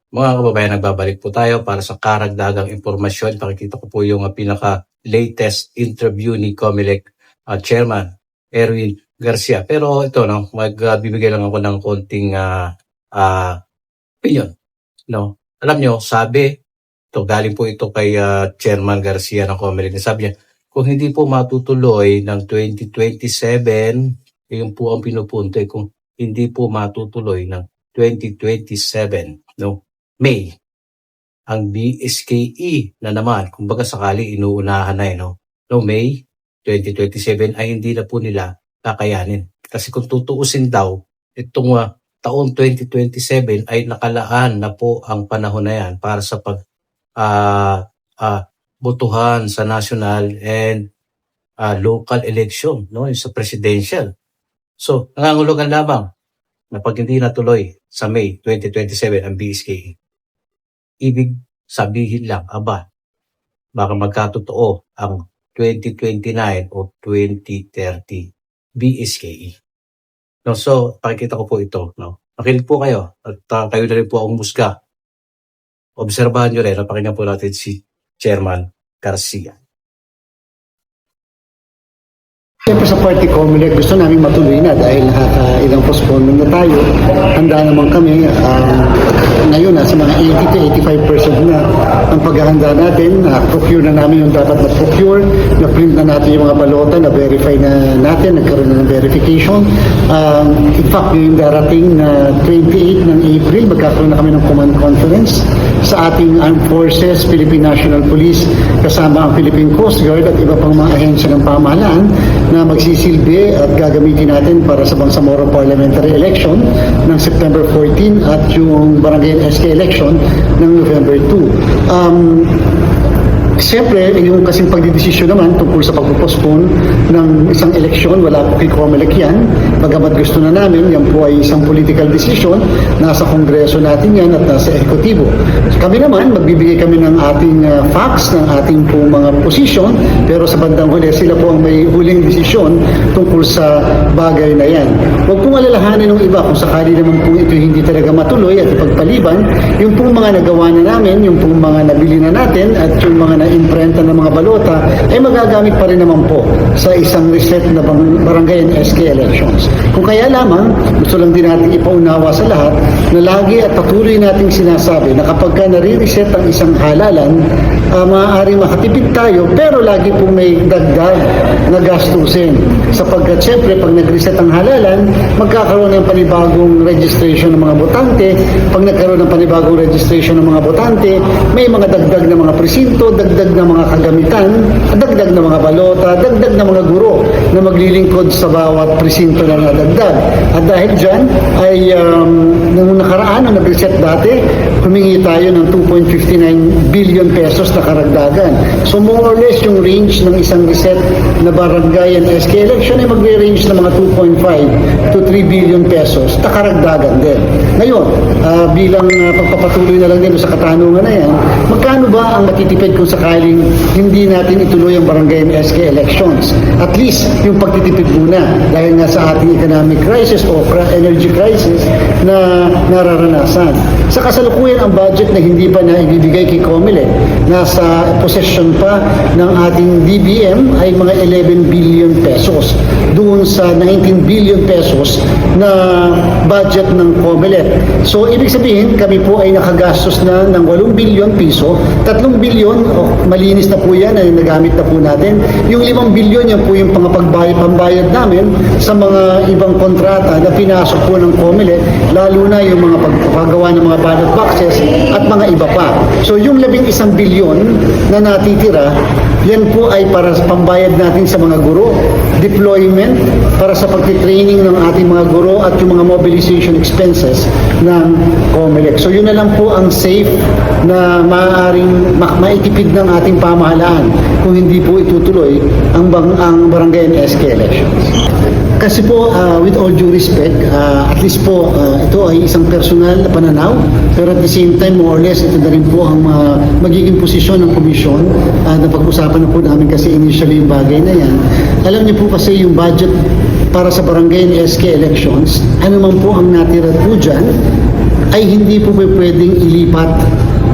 Mga kababayan, nagbabalik po tayo para sa karagdagang impormasyon. Pakikita ko po yung pinaka-latest interview ni COMELEC Chairman Erwin Garcia. Pero ito, magbibigay lang ako ng konting opinion. Alam nyo, sabi, galing po ito kay Chairman Garcia ng COMELEC. Sabi niya, kung hindi po matutuloy ng 2027, yun po ang pinupunto, kung hindi po matutuloy ng 2027, May, ang BSKE na naman, kumbaga sakali inuunahan na May 2027 ay hindi na po nila kakayanin. Kasi kung tutuusin daw, itong taon 2027 ay nakalaan na po ang panahon na yan para sa botohan sa national and local election, sa presidential. So, nangangulugan lamang na pag hindi natuloy sa May 2027 ang BSKE, ibig sabihin lang, baka magkatotoo ang 2029 o 2030 BSKE. So, pakikita ko po ito. Makinig po kayo at kayo na rin po ang musga. Obserbahan nyo rin, napakinggan po natin si Chairman Garcia. Siyempre sa party COMELEC, gusto namin matuloy na dahil nakailang postponement na tayo. Handa naman kami. Ngayon, nasa mga 80 to 85% na ang paghahanda natin. Procure na namin yung dapat na-procure. Na-print na natin yung mga balota, na-verify na natin. Nagkaroon na ng verification. In fact, yung darating na 28 ng April, magkakaroon na kami ng command conference sa ating Armed Forces, Philippine National Police, kasama ang Philippine Coast Guard at iba pang mga ahensya ng pamahalaan na magsisilbi at gagamitin natin para sa Bangsamoro Parliamentary Election ng September 14 at yung Barangay SK election ng November 2. Siyempre, yung kasing pagdidesisyon naman tungkol sa pagpupostpone ng isang eleksyon, wala po kay COMELEC yan. Bagamat gusto na namin, yan po ay isang political decision. Nasa Kongreso natin yan at nasa Ehekutibo. Kami naman, magbibigay kami ng ating facts, ng ating po mga position, pero sa bandang huli, sila po ang may huling desisyon tungkol sa bagay na yan. Huwag pong alalahanin ng iba kung sakali naman po ito hindi talaga matuloy at ipagpaliban, yung pong mga nagawa na namin, yung pong mga nabili na natin at yung mga imprenta ng mga balota ay magagamit pa rin naman po sa isang reset na barangay and SK elections. Kung kaya lamang, gusto lang din natin ipaunawa sa lahat na lagi at patuloy nating sinasabi na kapag ka nare-reset ang isang halalan, maaaring makatipid tayo pero lagi po may dagdag na gastusin. Sapagkat syempre pag nag-reset ang halalan, magkakaroon ng panibagong registration ng mga botante. Pag nagkaroon ng panibagong registration ng mga botante, may mga dagdag na mga presinto, dagdag na mga kagamitan, dagdag na mga balota, dagdag na mga guro na maglilingkod sa bawat presinto na nadagdag. At dahil dyan ay nung nakaraan, nung nag-reset dati, humingi tayo ng 2.59 billion pesos na karagdagan. So more or less yung range ng isang reset na barangay and SK election ay magre-range ng mga 2.5 to 3 billion pesos na karagdagan din. Ngayon, bilang pagpapatuloy na lang din sa katanungan na yan, magkano ba ang matitipid kung sakaling hindi natin ituloy ang barangay and SK elections? At least yung pagtitipid muna dahil nga sa ating economic crisis o energy crisis na nararanasan. Sa kasalukuyan, ang budget na hindi pa na ibibigay kay COMELEC, nasa possession pa ng ating DBM ay mga 11 billion pesos doon sa 19 billion pesos na budget ng COMELEC. So, ibig sabihin, kami po ay nakagastos na ng 8 billion piso, 3 billion, malinis na po yan, ay nagamit na po natin. Yung 5 billion, yan po yung pambayad namin sa mga ibang kontrata na pinasok po ng COMELEC, lalo na yung mga pagpagawa ng mga ballot boxes at mga iba pa. So, yung 11 billion na natitira, yan po ay para sa pambayad natin sa mga guro, deployment, para sa pagtitraining ng ating mga guro at yung mga mobilization expenses ng COMELEC. So yun na lang po ang safe na maaaring maitipid ng ating pamahalaan kung hindi po itutuloy ang barangay and SK elections. Kasi po, with all due respect, at least po, ito ay isang personal na pananaw, pero at the same time, more or less, ito na rin po ang magiging posisyon ng komisyon. Napag-usapan na po namin kasi initially yung bagay na yan. Alam niyo po kasi yung budget para sa barangay and SK elections, ano man po ang natira po dyan, ay hindi po pwedeng ilipat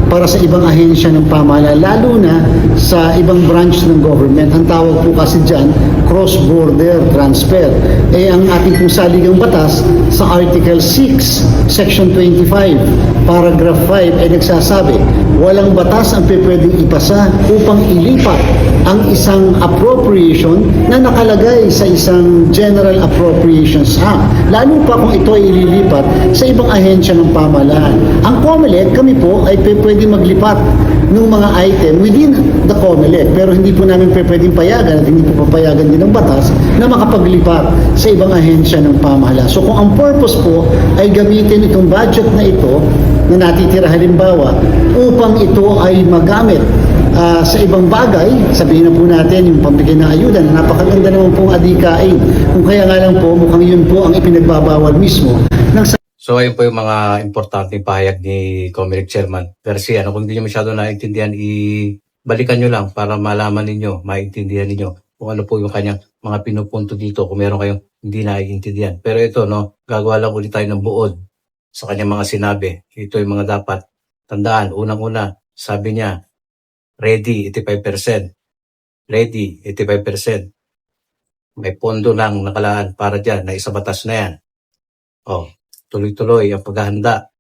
para sa ibang ahensya ng pamahalaan, lalo na sa ibang branch ng government. Ang tawag po kasi dyan, cross-border transfer. Ang ating pong saligang batas sa Article 6, Section 25, Paragraph 5 ay nagsasabi, walang batas ang pwedeng ipasa upang ilipat ang isang appropriation na nakalagay sa isang General Appropriations Act. Lalo pa kung ito ay ililipat sa ibang ahensya ng pamahalaan. Ang COMELEC, kami po ay pwede maglipat ng mga item within the COMELEC, pero hindi po namin pwedeng payagan at hindi po papayagan din ng batas na makapaglipat sa ibang ahensya ng pamahalaan. So kung ang purpose po ay gamitin itong budget na ito na natitira halimbawa upang ito ay magamit sa ibang bagay, sabihin na po natin yung pambigay ng ayuda na napakaganda naman pong adikain. Kung kaya nga lang po, mukhang yun po ang ipinagbabawal mismo ng. So ayun po yung mga importanteng pahayag ni Comelec Chairman Garcia. Kung hindi nyo masyado naintindihan, balikan nyo lang para malaman ninyo, maintindihan ninyo kung ano po yung kanyang mga pinupunto dito kung meron kayong hindi naiintindihan. Pero ito, gagawa lang ulit tayo ng buod sa kanyang mga sinabi. Ito yung mga dapat tandaan. Unang-una, sabi niya, ready 85%. Ready 85%. May pondo lang nakalaan para dyan na isa batas na yan. Tuloy-tuloy ang paghahanda.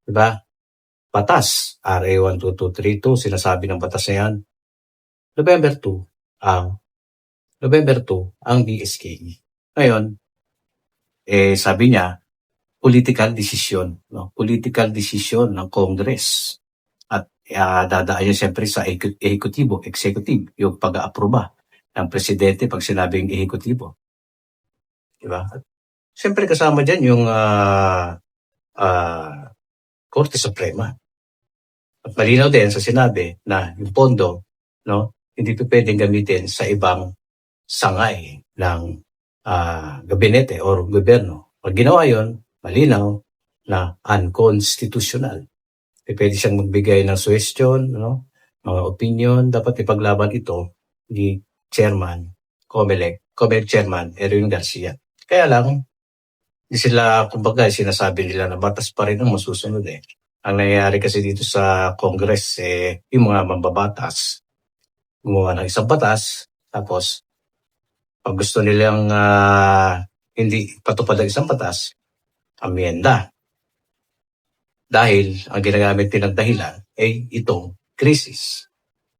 Diba? Batas, RA 12232, sinasabi ng batas na yan. November 2, ang BSKE. Ngayon, sabi niya, political decision. Political decision ng Congress. At dadaan niya siyempre sa executive, yung pag-aaproba ng presidente pag sinabing ehekutibo. Diba? At siyempre kasama dyan yung Korte Suprema. At malinaw din sa sinabi na yung pondo, hindi pa pwedeng gamitin sa ibang sangay ng gabinete o gobyerno. Pag ginawa yun, malinaw na unconstitutional. Pwede siyang magbigay ng suggestion, mga opinion, dapat ipaglaban ito ni Comelec Chairman Erwin Garcia. Kaya lang, di sila, kumbaga, sinasabi nila na batas pa rin ang masusunod eh. Ang nangyayari kasi dito sa Congress, yung mga mambabatas, gumawa ng isang batas, tapos, pag gusto nilang hindi patupad ang isang batas, amyenda. Dahil ang ginagamit nilang dahilan ay itong krisis.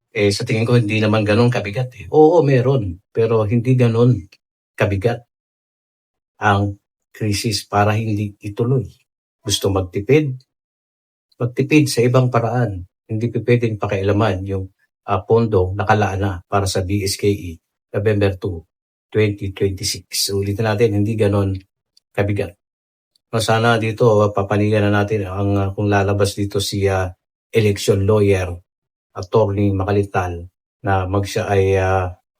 Sa tingin ko, hindi naman ganun kabigat eh. Oo, meron. Pero hindi ganun kabigat ang krisis para hindi ituloy. Gusto magtipid sa ibang paraan. Hindi pwedeng pakialaman yung pondo nakalaan na para sa BSKE November 2, 2026. Ulitin natin, hindi ganon kabigat. Sana dito, papanigan na natin kung lalabas dito si election lawyer, attorney Makalital, na siya ay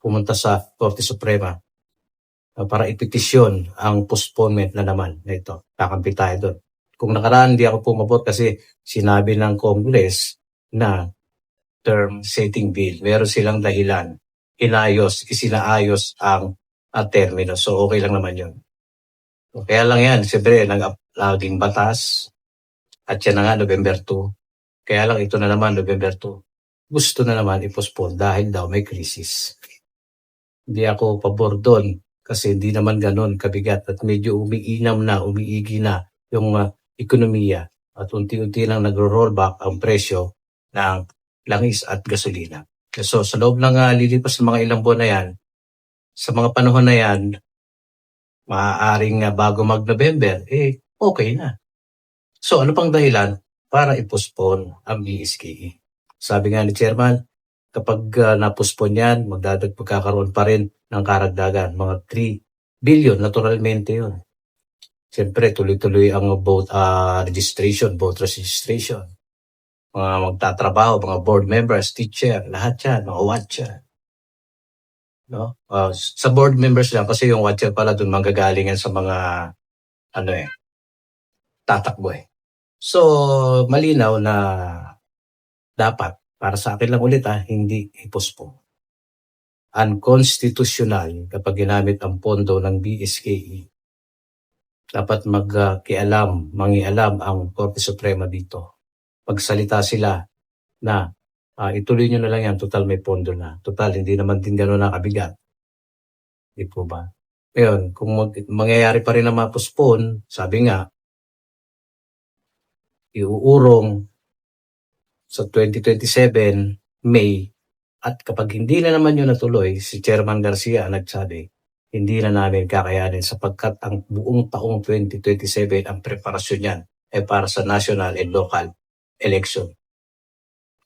pumunta sa Korte Suprema para ipetisyon ang postponement na naman na ito. Kakampi tayo doon. Kung nakaraan, hindi ako pumabot kasi sinabi ng Congress na term setting bill. Meron silang dahilan. Isinaayos ang termino. So, okay lang naman yun. Kaya lang yan, siyempre, naging batas. At yan na nga, November 2. Kaya lang ito na naman, November 2. Gusto na naman i-postpone dahil daw may krisis. Hindi ako pabor doon kasi hindi naman ganon kabigat at medyo umiigi na yung ekonomiya at unti-unti lang nagro-roll back ang presyo ng langis at gasolina. So sa loob ng lilipas ng mga ilang buwan na yan, sa mga panahon na yan, maaaring bago mag-November, okay na. So ano pang dahilan para i-postpone ang BSKE? Sabi nga ni Chairman, kapag na-postpone yan, magkakaroon pa rin ng karagdagan, mga 3 billion, naturalmente yun. Siyempre, tuloy-tuloy ang vote registration. Mga magtatrabaho, mga board members, teacher, lahat yan, mga watcher. Sa board members lang, kasi yung watcher pala doon manggagalingan sa mga, tatakbo eh. So, malinaw na dapat, para sa akin lang ulit hindi i-postpone. Unconstitutional kapag ginamit ang pondo ng BSKE Dapat mangialam ang Korte Suprema dito. Magsalita sila na ituloy nyo na lang yan, total may pondo na. Total, hindi naman din gano'n nakabigat. Di po ba? Ngayon, kung mangyayari pa rin na ma-postpone, sabi nga, iuurong sa 2027, May, at kapag hindi na naman yun natuloy, si Chairman Garcia ang nagsabi, hindi na namin kakayanin sapagkat ang buong taong 2027 ang preparasyon niyan ay para sa national and local election.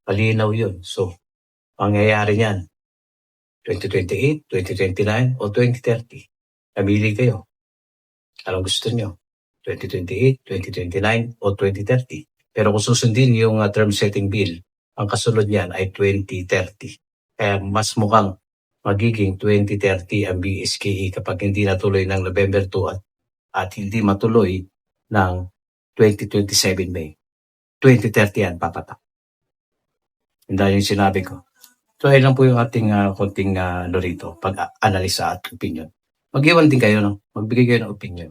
Malinaw yun. So, pangyayari niyan, 2028, 2029, o 2030. Namili kayo. Anong gusto nyo? 2028, 2029, o 2030. Pero kung susundin yung term setting bill, ang kasunod niyan ay 2030. Kaya mas mukhang magiging 2030 ang BSKE kapag hindi natuloy ng November 2 at hindi matuloy ng 2027 May. 2030 yan, papatak. Hindi yung sinabi ko. So, ayun lang po yung ating konting rito, pag-analisa at opinion. Mag-iwan din kayo, no? Magbigay kayo ng opinion.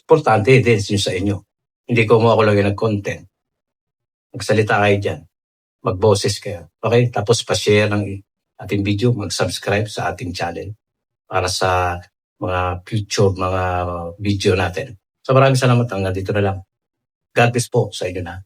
Importante din yun sa inyo. Hindi ko mo ako lang yung nag-content. Magsalita kayo dyan. Magboses kayo. Okay? Tapos pa-share ng ating video, mag-subscribe sa ating channel para sa mga future, mga video natin. So maraming salamat. Hanggang dito na lang. God bless po sa inyo na.